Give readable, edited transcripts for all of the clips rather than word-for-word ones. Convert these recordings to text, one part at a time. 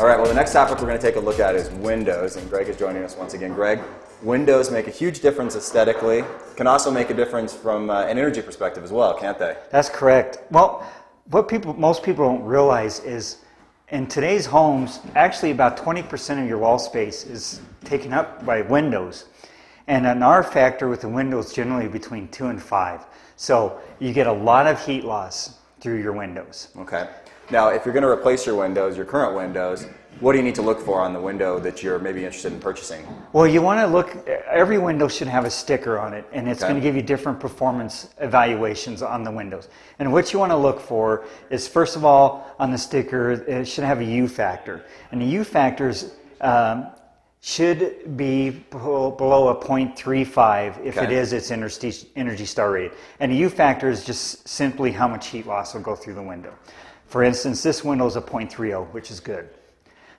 All right, well, the next topic we're going to take a look at is windows, and Greg is joining us once again. Greg, windows make a huge difference aesthetically, can also make a difference from an energy perspective as well, can't they? That's correct. Well, what most people don't realize is in today's homes, actually about 20% of your wall space is taken up by windows. And an R factor with the windows generally between 2 and 5. So you get a lot of heat loss through your windows. Okay. Now, if you're going to replace your windows, your current windows, what do you need to look for on the window that you're maybe interested in purchasing? Well, you want to look, every window should have a sticker on it, and it's Okay. going to give you different performance evaluations on the windows. And what you want to look for is, first of all, on the sticker, it should have a U factor. And the U factors should be below a 0.35. If Okay. it is, it's Energy Star rated. And the U factor is just simply how much heat loss will go through the window. For instance, this window is a 0.30, which is good.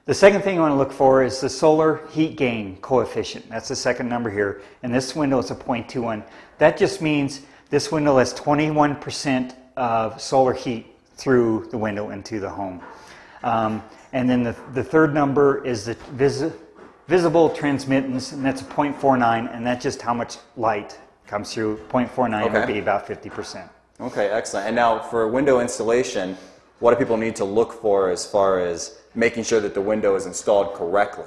The second thing you want to look for is the solar heat gain coefficient. That's the second number here. And this window is a 0.21. That just means this window has 21% of solar heat through the window into the home. And then the third number is the visible transmittance, and that's a 0.49, and that's just how much light comes through. 0.49 would be about 50%. Okay, excellent. And now for window installation, what do people need to look for as far as making sure that the window is installed correctly?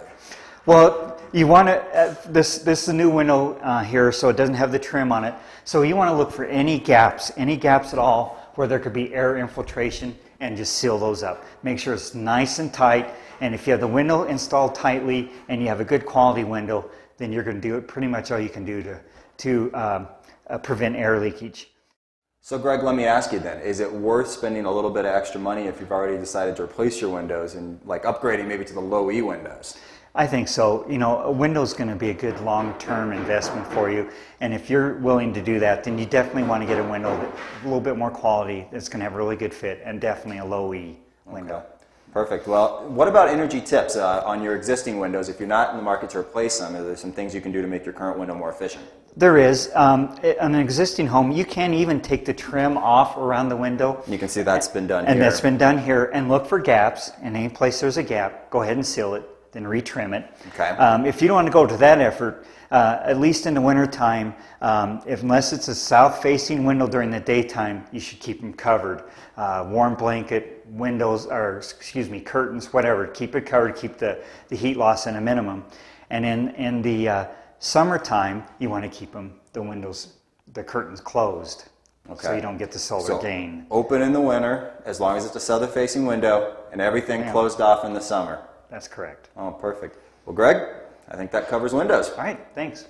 Well, you want to, this is a new window here, so it doesn't have the trim on it. So you want to look for any gaps at all where there could be air infiltration, and just seal those up. Make sure it's nice and tight, and if you have the window installed tightly and you have a good quality window, then you're going to do it pretty much all you can do to prevent air leakage. So Greg, let me ask you then, is it worth spending a little bit of extra money if you've already decided to replace your windows and like upgrading maybe to the low E windows? I think so. You know, a window's going to be a good long-term investment for you, and if you're willing to do that, then you definitely want to get a window that's a little bit more quality, that's going to have a really good fit, and definitely a low E window. Okay. Perfect. Well, what about energy tips on your existing windows? If you're not in the market to replace them, are there some things you can do to make your current window more efficient? There is. On an existing home, you can even take the trim off around the window. You can see that's been done here. And that's been done here. And look for gaps. In any place there's a gap, go ahead and seal it, then retrim it. Okay. If you don't want to go to that effort, at least in the wintertime, unless it's a south-facing window during the daytime, you should keep them covered. Warm blanket, windows, or excuse me, curtains, whatever. Keep it covered, keep the heat loss at a minimum. And in the summertime, you want to keep the windows, the curtains closed, so you don't get the solar gain. Open in the winter, as long as it's a southern-facing window, and everything closed off in the summer. That's correct. Oh, perfect. Well, Greg, I think that covers windows. All right, thanks.